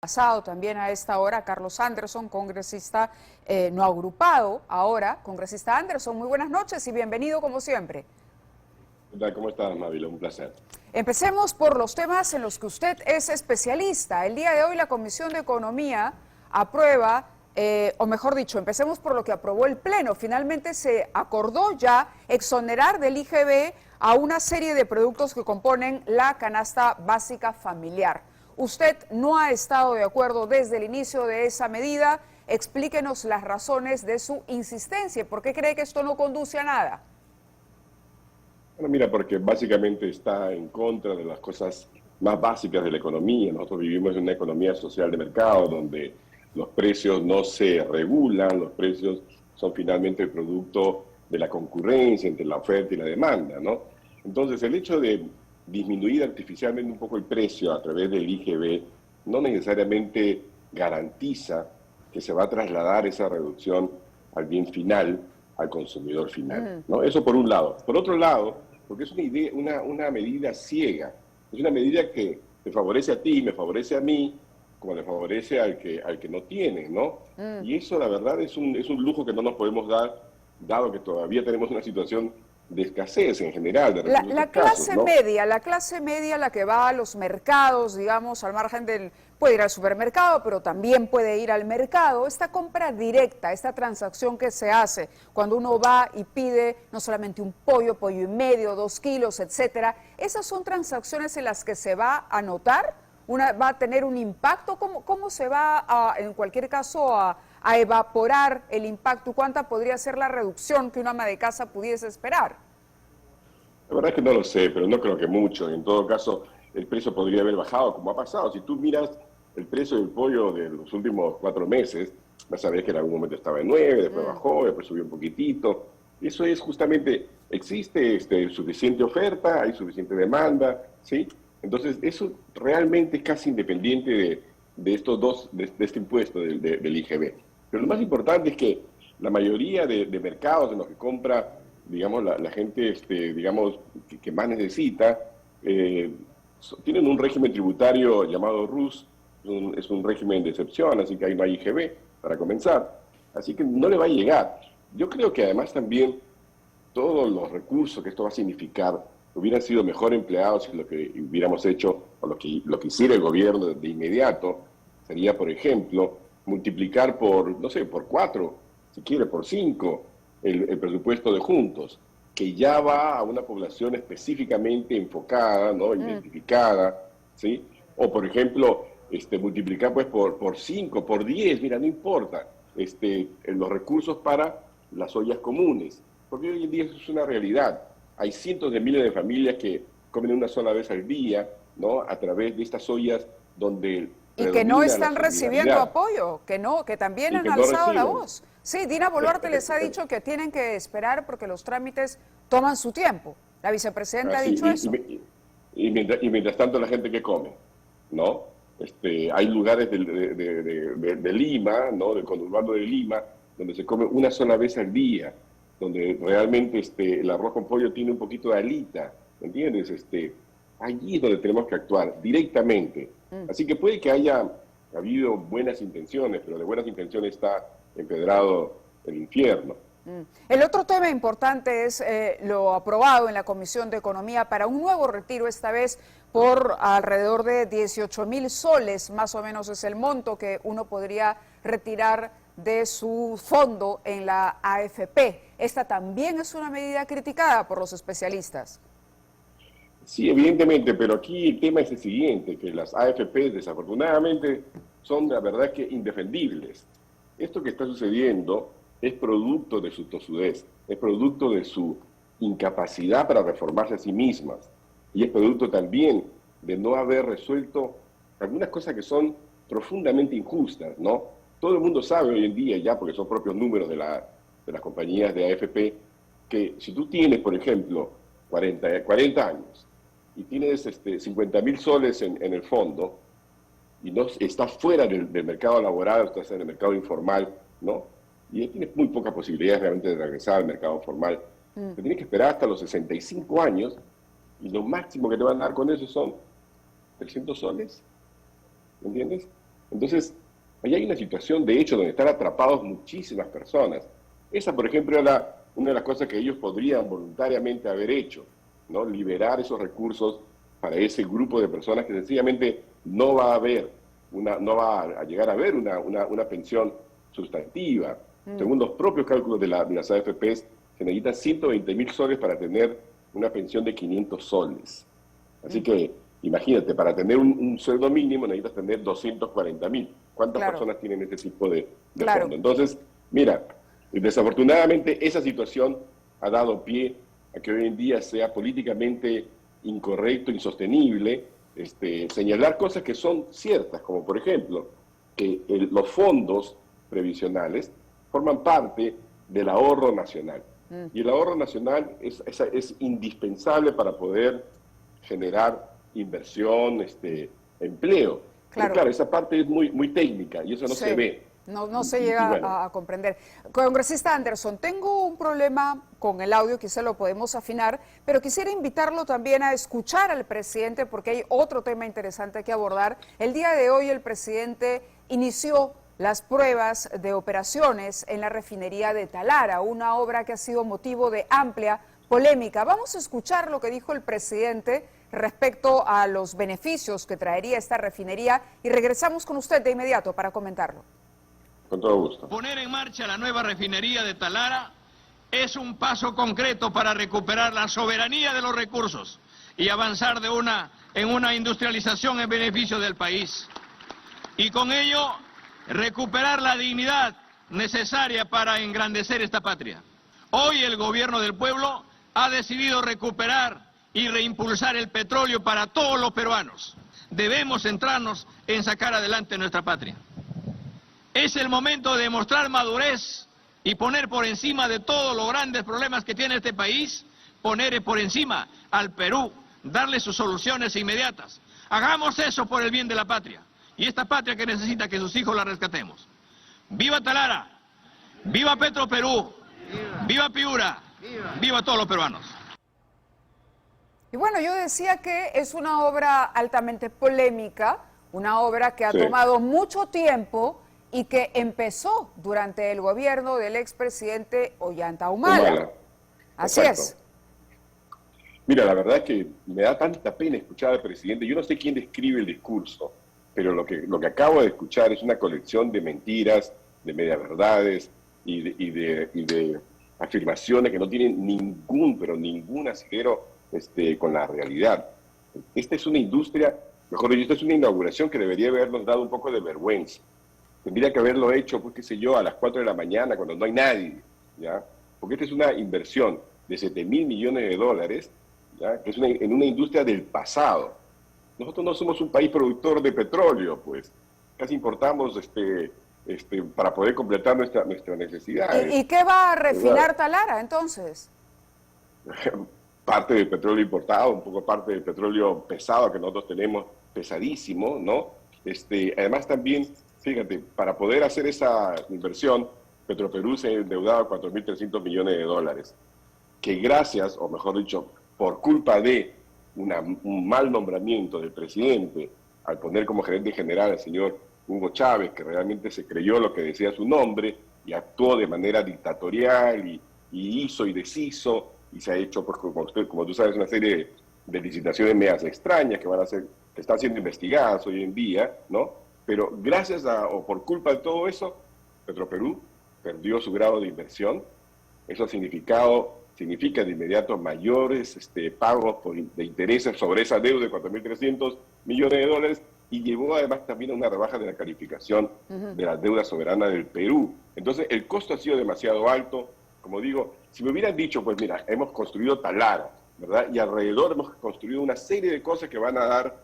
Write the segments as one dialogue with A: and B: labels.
A: Pasado también a esta hora Carlos Anderson, congresista no agrupado, ahora congresista Anderson. Muy buenas noches y bienvenido como siempre.
B: ¿Qué tal? ¿Cómo estás, Mávila? Un placer.
A: Empecemos por los temas en los que usted es especialista. El día de hoy la Comisión de Economía aprueba, o mejor dicho, empecemos por lo que aprobó el Pleno. Finalmente se acordó ya exonerar del IGB a una serie de productos que componen la canasta básica familiar. Usted no ha estado de acuerdo desde el inicio de esa medida. Explíquenos las razones de su insistencia. ¿Por qué cree que esto no conduce a nada?
B: Bueno, mira, porque básicamente está en contra de las cosas más básicas de la economía. Nosotros vivimos en una economía social de mercado donde los precios no se regulan, los precios son finalmente el producto de la concurrencia entre la oferta y la demanda, ¿no? Entonces, el hecho de disminuir artificialmente un poco el precio a través del IGB no necesariamente garantiza que se va a trasladar esa reducción al bien final, al consumidor final, ¿no? Eso por un lado. Por otro lado, porque es una medida ciega, es una medida que te favorece a ti, me favorece a mí, como le favorece al que no tiene, ¿no? Y eso, la verdad, es un lujo que no nos podemos dar, dado que todavía tenemos una situación de escasez en general, de recursos
A: La
B: escasos,
A: clase
B: ¿no?
A: media, la clase media, la que va a los mercados, digamos, al margen del... Puede ir al supermercado, pero también puede ir al mercado. Esta compra directa, esta transacción que se hace cuando uno va y pide no solamente un pollo, pollo y medio, 2 kilos, etcétera, ¿esas son transacciones en las que se va a notar? ¿Va a tener un impacto? ¿Cómo se va, en cualquier caso, a evaporar el impacto? ¿Cuánta podría ser la reducción que una ama de casa pudiese esperar?
B: La verdad es que no lo sé, pero no creo que mucho. En todo caso, el precio podría haber bajado, como ha pasado. Si tú miras el precio del pollo de los últimos 4 meses, vas a ver que en algún momento estaba en 9, después bajó, después subió un poquitito. Eso es justamente, existe suficiente oferta, hay suficiente demanda, ¿sí? Entonces, eso realmente es casi independiente de estos dos, de este impuesto del IGB. Pero lo más importante es que la mayoría de mercados en los que compra, digamos, la gente, digamos, que más necesita, tienen un régimen tributario llamado RUS, es un régimen de excepción, así que ahí no hay IGB para comenzar. Así que no le va a llegar. Yo creo que además también todos los recursos que esto va a significar hubieran sido mejor empleados si lo que hubiéramos hecho, o lo que hiciera el gobierno de inmediato, sería, por ejemplo, multiplicar por, no sé, por 4, si quiere, por 5, el presupuesto de Juntos, que ya va a una población específicamente enfocada, ¿no? Identificada, ¿sí? O, por ejemplo, multiplicar pues por 5, por 10, mira, no importa, los recursos para las ollas comunes, porque hoy en día eso es una realidad. Hay cientos de miles de familias que comen una sola vez al día, ¿no? A través de estas ollas donde
A: y que no
B: predomina la
A: están recibiendo
B: solidaridad
A: apoyo, que también
B: y
A: han
B: que no
A: alzado la
B: reciben.
A: voz. Sí, Dina Boluarte les ha dicho que tienen que esperar porque los trámites toman su tiempo. La vicepresidenta ha
B: Así,
A: dicho eso.
B: y mientras tanto la gente que come, ¿no? Hay lugares de Lima, ¿no? Del conurbano de Lima, donde se come una sola vez al día, donde realmente el arroz con pollo tiene un poquito de alita, ¿me entiendes? Allí es donde tenemos que actuar directamente. Así que puede que haya habido buenas intenciones, pero de buenas intenciones está empedrado el infierno.
A: El otro tema importante es lo aprobado en la Comisión de Economía para un nuevo retiro, esta vez por alrededor de 18.000 soles, más o menos es el monto que uno podría retirar de su fondo en la AFP. Esta también es una medida criticada por los especialistas.
B: Sí, evidentemente, pero aquí el tema es el siguiente, que las AFP desafortunadamente son la verdad que indefendibles. Esto que está sucediendo es producto de su tosudez, es producto de su incapacidad para reformarse a sí mismas y es producto también de no haber resuelto algunas cosas que son profundamente injustas, ¿no? Todo el mundo sabe hoy en día ya, porque son propios números de las compañías de AFP, que si tú tienes, por ejemplo, 40 años y tienes 50.000 soles en el fondo y no estás fuera del mercado laboral, estás en el mercado informal, ¿no? Y tienes muy pocas posibilidades realmente de regresar al mercado formal. Te tienes que esperar hasta los 65 años y lo máximo que te van a dar con eso son 300 soles, ¿me entiendes? Entonces, ahí hay una situación, de hecho, donde están atrapados muchísimas personas. Esa, por ejemplo, era una de las cosas que ellos podrían voluntariamente haber hecho, ¿no? Liberar esos recursos para ese grupo de personas que sencillamente no va a haber no va a llegar a haber una pensión sustantiva. Según los propios cálculos de las AFPs, se necesitan 120.000 soles para tener una pensión de 500 soles. Así que, imagínate, para tener un sueldo mínimo necesitas tener 240.000. ¿Cuántas personas tienen este tipo de fondo? Entonces, mira, desafortunadamente esa situación ha dado pie a que hoy en día sea políticamente incorrecto, insostenible, señalar cosas que son ciertas, como por ejemplo, que los fondos previsionales forman parte del ahorro nacional. Y el ahorro nacional es indispensable para poder generar inversión, empleo. Pero claro, esa parte es muy técnica y eso no se ve.
A: No se llega a comprender. Congresista Anderson, tengo un problema con el audio, quizá lo podemos afinar, pero quisiera invitarlo también a escuchar al presidente porque hay otro tema interesante que abordar. El día de hoy el presidente inició las pruebas de operaciones en la refinería de Talara, una obra que ha sido motivo de amplia polémica. Vamos a escuchar lo que dijo el presidente respecto a los beneficios que traería esta refinería y regresamos con usted de inmediato para comentarlo.
B: Con todo gusto.
C: Poner en marcha la nueva refinería de Talara es un paso concreto para recuperar la soberanía de los recursos y avanzar en una industrialización en beneficio del país. Y con ello, recuperar la dignidad necesaria para engrandecer esta patria. Hoy el gobierno del pueblo ha decidido recuperar y reimpulsar el petróleo para todos los peruanos. Debemos centrarnos en sacar adelante nuestra patria. Es el momento de demostrar madurez y poner por encima de todos los grandes problemas que tiene este país, poner por encima al Perú, darle sus soluciones inmediatas. Hagamos eso por el bien de la patria. Y esta patria que necesita que sus hijos la rescatemos. ¡Viva Talara! ¡Viva Petroperú! ¡Viva Piura! ¡Viva todos los peruanos!
A: Y bueno, yo decía que es una obra altamente polémica, una obra que ha tomado mucho tiempo y que empezó durante el gobierno del expresidente Ollanta Humala. Así es.
B: Mira, la verdad es que me da tanta pena escuchar al presidente. Yo no sé quién describe el discurso, pero lo que acabo de escuchar es una colección de mentiras, de medias verdades y de afirmaciones que no tienen ningún asidero con la realidad. Esta es una industria, mejor dicho, esta es una inauguración que debería habernos dado un poco de vergüenza. Tendría que haberlo hecho, pues qué sé yo, a las 4 de la mañana, cuando no hay nadie, ¿ya? Porque esta es una inversión de 7.000 millones de dólares, ¿ya? Que es en una industria del pasado. Nosotros no somos un país productor de petróleo, pues. Casi importamos para poder completar nuestra necesidad.
A: ¿Y qué va a refinar Talara, entonces?
B: Parte del petróleo importado, un poco parte del petróleo pesado que nosotros tenemos, pesadísimo, ¿no? Además también, fíjate, para poder hacer esa inversión, Petroperú se ha endeudado 4.300 millones de dólares, que gracias, o mejor dicho, por culpa de un mal nombramiento del presidente, al poner como gerente general al señor Hugo Chávez, que realmente se creyó lo que decía su nombre, y actuó de manera dictatorial, y hizo y deshizo, y se ha hecho, pues, como tú sabes, una serie de licitaciones medias extrañas que están siendo investigadas hoy en día, ¿no? Pero gracias o por culpa de todo eso, Petroperú perdió su grado de inversión. Eso significa de inmediato mayores pagos de intereses sobre esa deuda de 4.300 millones de dólares y llevó además también a una rebaja de la calificación de la deuda soberana del Perú. Entonces el costo ha sido demasiado alto. Como digo, si me hubieran dicho, pues mira, hemos construido Talara, ¿verdad? Y alrededor hemos construido una serie de cosas que van a dar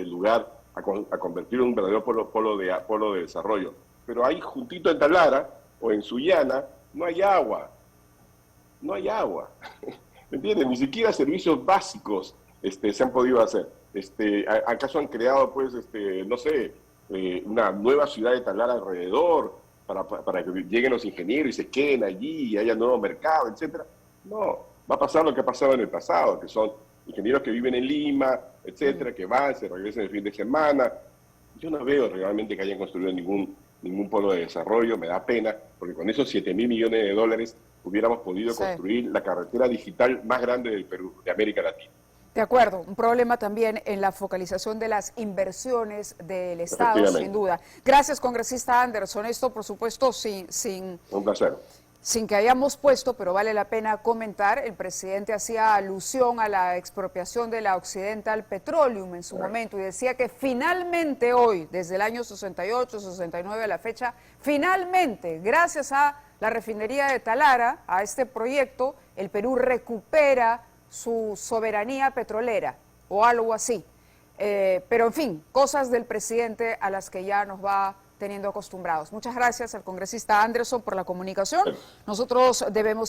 B: lugar a convertir en un verdadero polo de desarrollo. Pero ahí juntito en Talara o en Sullana no hay agua. No hay agua. ¿Me entiendes? Ni siquiera servicios básicos se han podido hacer. ¿Acaso han creado, pues, no sé, una nueva ciudad de Talara alrededor para que lleguen los ingenieros y se queden allí y haya nuevo mercado, etcétera? No, va a pasar lo que ha pasado en el pasado, que son ingenieros que viven en Lima, etcétera, que van, se regresan el fin de semana. Yo no veo realmente que hayan construido ningún polo de desarrollo, me da pena, porque con esos 7.000 millones de dólares hubiéramos podido construir la carretera digital más grande del Perú, de América Latina.
A: De acuerdo, un problema también en la focalización de las inversiones del Estado, sin duda. Gracias, congresista Anderson. Esto, por supuesto,
B: Un placer.
A: Sin que hayamos puesto, pero vale la pena comentar, el presidente hacía alusión a la expropiación de la Occidental Petroleum en su momento y decía que finalmente hoy, desde el año 68, 69 a la fecha, finalmente, gracias a la refinería de Talara, a este proyecto, el Perú recupera su soberanía petrolera o algo así. Pero en fin, cosas del presidente a las que ya nos va teniendo acostumbrados. Muchas gracias al congresista Anderson por la comunicación. Nosotros debemos ir